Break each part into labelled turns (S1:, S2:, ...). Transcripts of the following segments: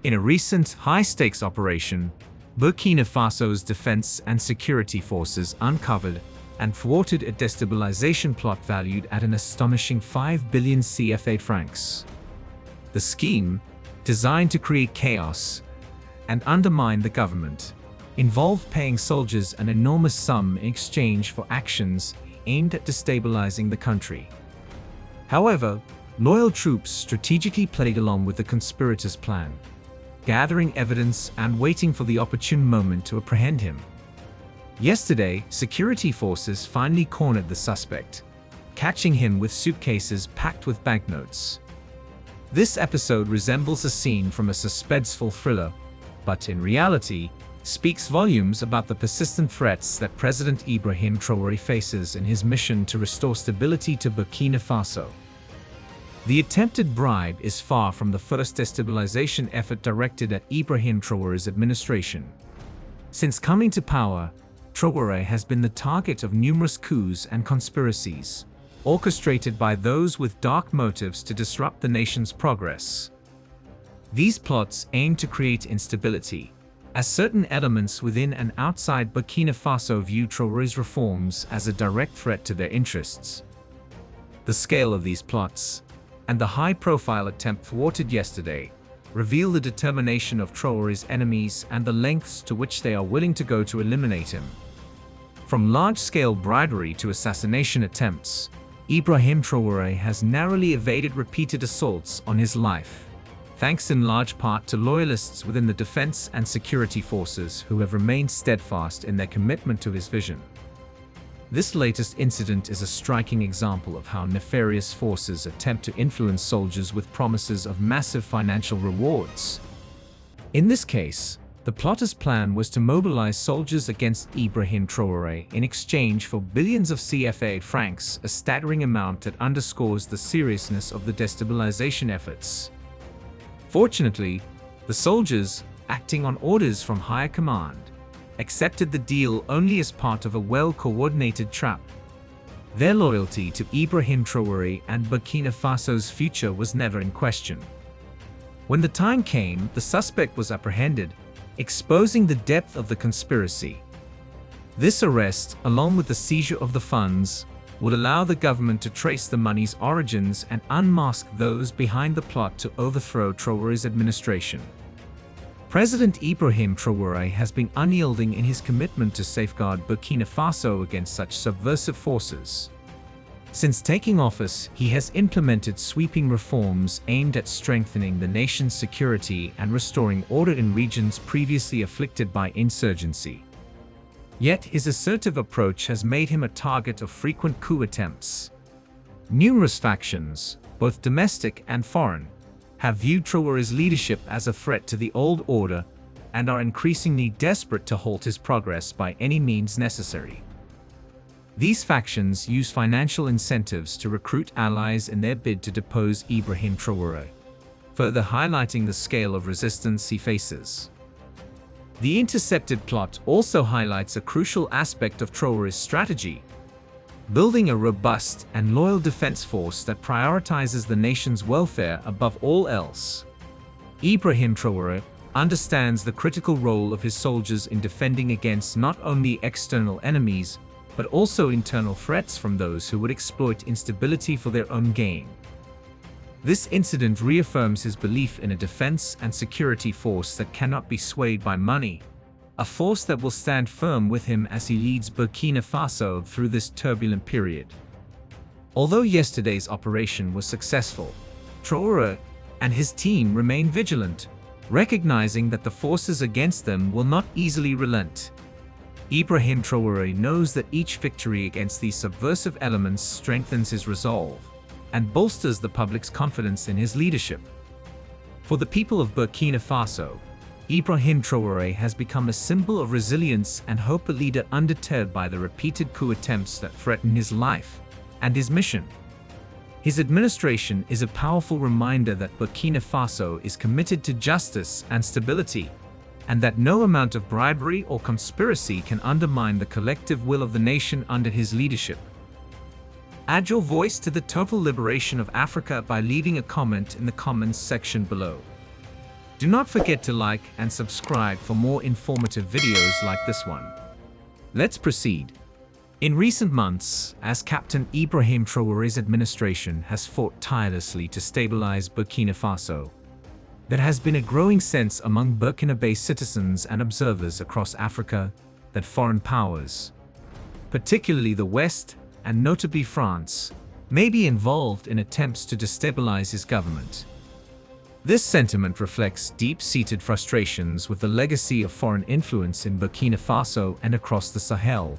S1: In a recent high-stakes operation, Burkina Faso's defense and security forces uncovered and thwarted a destabilization plot valued at an astonishing 5 billion CFA francs. The scheme, designed to create chaos and undermine the government, involved paying soldiers an enormous sum in exchange for actions aimed at destabilizing the country. However, loyal troops strategically played along with the conspirators' plan, gathering evidence and waiting for the opportune moment to apprehend him. Yesterday, security forces finally cornered the suspect, catching him with suitcases packed with banknotes. This episode resembles a scene from a suspenseful thriller, but in reality, speaks volumes about the persistent threats that President Ibrahim Traoré faces in his mission to restore stability to Burkina Faso. The attempted bribe is far from the first destabilization effort directed at Ibrahim Traoré's administration. Since coming to power, Traoré has been the target of numerous coups and conspiracies, orchestrated by those with dark motives to disrupt the nation's progress. These plots aim to create instability, as certain elements within and outside Burkina Faso view Traoré's reforms as a direct threat to their interests. The scale of these plots, and the high-profile attempt thwarted yesterday, reveal the determination of Traoré's enemies and the lengths to which they are willing to go to eliminate him. From large-scale bribery to assassination attempts, Ibrahim Traoré has narrowly evaded repeated assaults on his life, thanks in large part to loyalists within the defense and security forces who have remained steadfast in their commitment to his vision. This latest incident is a striking example of how nefarious forces attempt to influence soldiers with promises of massive financial rewards. In this case, the plotters' plan was to mobilize soldiers against Ibrahim Traoré in exchange for billions of CFA francs, a staggering amount that underscores the seriousness of the destabilization efforts. Fortunately, the soldiers, acting on orders from higher command, accepted the deal only as part of a well-coordinated trap. Their loyalty to Ibrahim Traoré and Burkina Faso's future was never in question. When the time came, the suspect was apprehended, exposing the depth of the conspiracy. This arrest, along with the seizure of the funds, would allow the government to trace the money's origins and unmask those behind the plot to overthrow Traoré's administration. President Ibrahim Traoré has been unyielding in his commitment to safeguard Burkina Faso against such subversive forces. Since taking office, he has implemented sweeping reforms aimed at strengthening the nation's security and restoring order in regions previously afflicted by insurgency. Yet his assertive approach has made him a target of frequent coup attempts. Numerous factions, both domestic and foreign, have viewed Traoré's leadership as a threat to the old order and are increasingly desperate to halt his progress by any means necessary. These factions use financial incentives to recruit allies in their bid to depose Ibrahim Traoré, further highlighting the scale of resistance he faces. The intercepted plot also highlights a crucial aspect of Traoré's strategy: building a robust and loyal defense force that prioritizes the nation's welfare above all else. Ibrahim Traoré understands the critical role of his soldiers in defending against not only external enemies, but also internal threats from those who would exploit instability for their own gain. This incident reaffirms his belief in a defense and security force that cannot be swayed by money, a force that will stand firm with him as he leads Burkina Faso through this turbulent period. Although yesterday's operation was successful, Traoré and his team remain vigilant, recognizing that the forces against them will not easily relent. Ibrahim Traoré knows that each victory against these subversive elements strengthens his resolve and bolsters the public's confidence in his leadership. For the people of Burkina Faso, Ibrahim Traoré has become a symbol of resilience and hope, a leader undeterred by the repeated coup attempts that threaten his life and his mission. His administration is a powerful reminder that Burkina Faso is committed to justice and stability, and that no amount of bribery or conspiracy can undermine the collective will of the nation under his leadership. Add your voice to the total liberation of Africa by leaving a comment in the comments section below. Do not forget to like and subscribe for more informative videos like this one. Let's proceed. In recent months, as Captain Ibrahim Traoré's administration has fought tirelessly to stabilize Burkina Faso, there has been a growing sense among Burkinabe citizens and observers across Africa that foreign powers, particularly the West and notably France, may be involved in attempts to destabilize his government. This sentiment reflects deep-seated frustrations with the legacy of foreign influence in Burkina Faso and across the Sahel,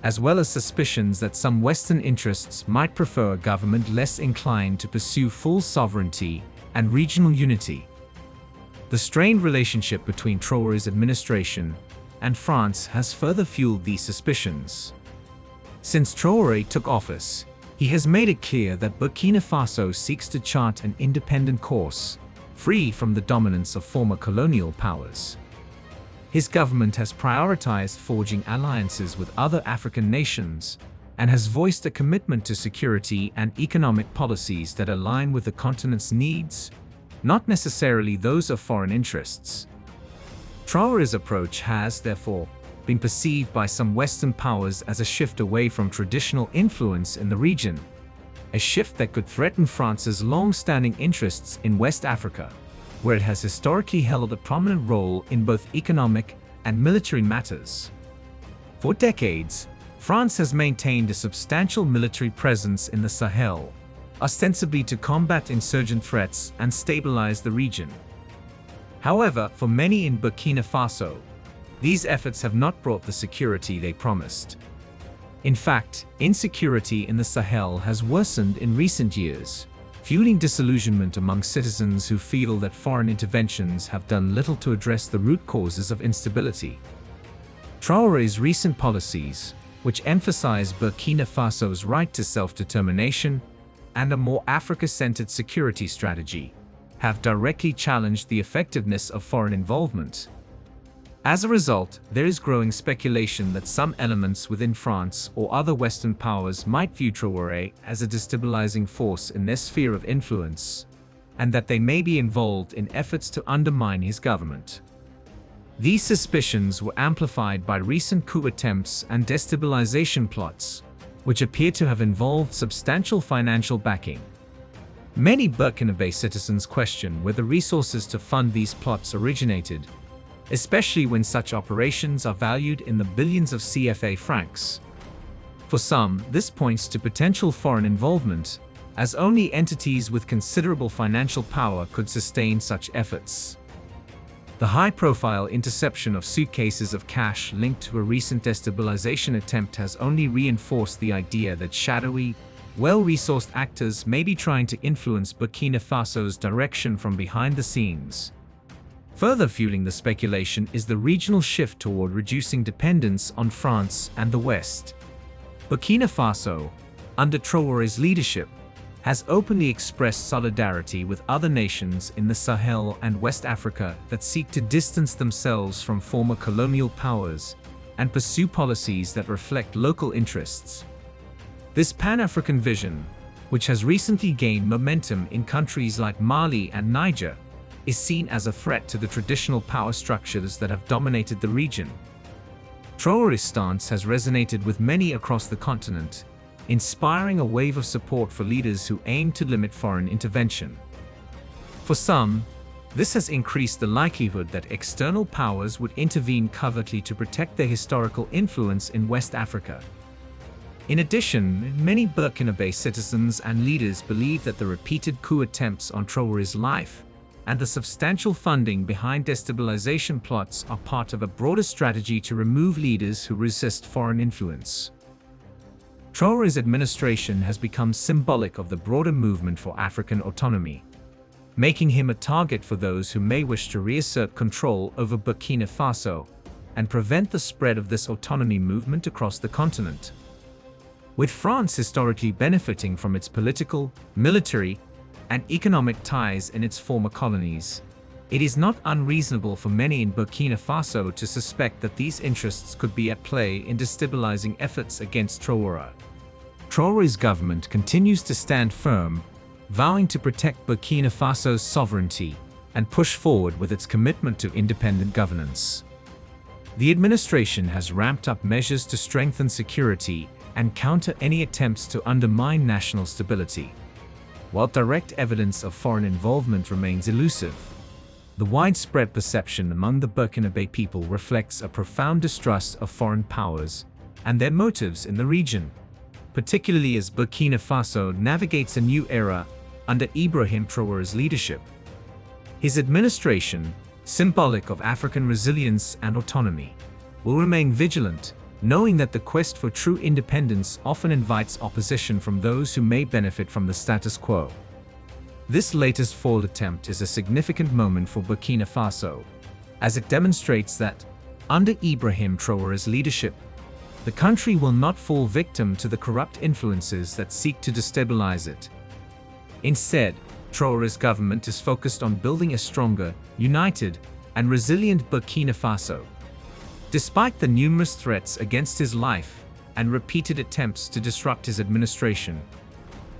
S1: as well as suspicions that some Western interests might prefer a government less inclined to pursue full sovereignty and regional unity. The strained relationship between Traoré's administration and France has further fueled these suspicions. Since Traoré took office, he has made it clear that Burkina Faso seeks to chart an independent course, free from the dominance of former colonial powers. His government has prioritized forging alliances with other African nations and has voiced a commitment to security and economic policies that align with the continent's needs, not necessarily those of foreign interests. Traoré's approach has, therefore, been perceived by some Western powers as a shift away from traditional influence in the region, a shift that could threaten France's long-standing interests in West Africa, where it has historically held a prominent role in both economic and military matters. For decades, France has maintained a substantial military presence in the Sahel, ostensibly to combat insurgent threats and stabilize the region. However, for many in Burkina Faso, these efforts have not brought the security they promised. In fact, insecurity in the Sahel has worsened in recent years, fueling disillusionment among citizens who feel that foreign interventions have done little to address the root causes of instability. Traoré's recent policies, which emphasize Burkina Faso's right to self-determination and a more Africa-centered security strategy, have directly challenged the effectiveness of foreign involvement. As a result, there is growing speculation that some elements within France or other Western powers might view Traoré as a destabilizing force in their sphere of influence, and that they may be involved in efforts to undermine his government. These suspicions were amplified by recent coup attempts and destabilization plots, which appear to have involved substantial financial backing. Many Burkinabe citizens question where the resources to fund these plots originated, especially when such operations are valued in the billions of CFA francs. For some, this points to potential foreign involvement, as only entities with considerable financial power could sustain such efforts. The high-profile interception of suitcases of cash linked to a recent destabilization attempt has only reinforced the idea that shadowy, well-resourced actors may be trying to influence Burkina Faso's direction from behind the scenes. Further fueling the speculation is the regional shift toward reducing dependence on France and the West. Burkina Faso, under Traoré's leadership, has openly expressed solidarity with other nations in the Sahel and West Africa that seek to distance themselves from former colonial powers and pursue policies that reflect local interests. This Pan-African vision, which has recently gained momentum in countries like Mali and Niger, is seen as a threat to the traditional power structures that have dominated the region. Traoré's stance has resonated with many across the continent, inspiring a wave of support for leaders who aim to limit foreign intervention. For some, this has increased the likelihood that external powers would intervene covertly to protect their historical influence in West Africa. In addition, many Burkinabe citizens and leaders believe that the repeated coup attempts on Traoré's life and the substantial funding behind destabilization plots are part of a broader strategy to remove leaders who resist foreign influence. Traoré's administration has become symbolic of the broader movement for African autonomy, making him a target for those who may wish to reassert control over Burkina Faso and prevent the spread of this autonomy movement across the continent. With France historically benefiting from its political, military, and economic ties in its former colonies, it is not unreasonable for many in Burkina Faso to suspect that these interests could be at play in destabilizing efforts against Traoré. Traoré's government continues to stand firm, vowing to protect Burkina Faso's sovereignty and push forward with its commitment to independent governance. The administration has ramped up measures to strengthen security and counter any attempts to undermine national stability. While direct evidence of foreign involvement remains elusive, the widespread perception among the Burkinabe people reflects a profound distrust of foreign powers and their motives in the region, particularly as Burkina Faso navigates a new era under Ibrahim Traore's leadership. His administration, symbolic of African resilience and autonomy, will remain vigilant, knowing that the quest for true independence often invites opposition from those who may benefit from the status quo. This latest failed attempt is a significant moment for Burkina Faso, as it demonstrates that, under Ibrahim Traore's leadership, the country will not fall victim to the corrupt influences that seek to destabilize it. Instead, Traore's government is focused on building a stronger, united, and resilient Burkina Faso. Despite the numerous threats against his life and repeated attempts to disrupt his administration,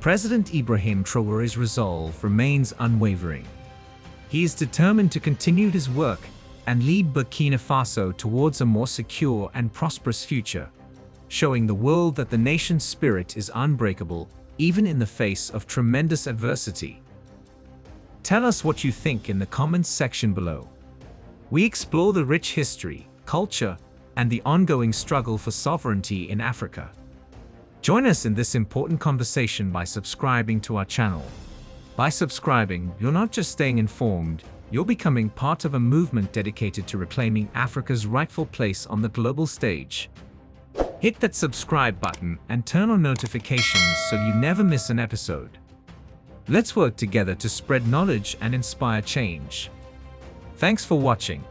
S1: President Ibrahim Traore's resolve remains unwavering. He is determined to continue his work and lead Burkina Faso towards a more secure and prosperous future, showing the world that the nation's spirit is unbreakable even in the face of tremendous adversity. Tell us what you think in the comments section below. We explore the rich history, culture, and the ongoing struggle for sovereignty in Africa. Join us in this important conversation by subscribing to our channel. By subscribing, you're not just staying informed, you're becoming part of a movement dedicated to reclaiming Africa's rightful place on the global stage. Hit that subscribe button and turn on notifications so you never miss an episode. Let's work together to spread knowledge and inspire change. Thanks for watching.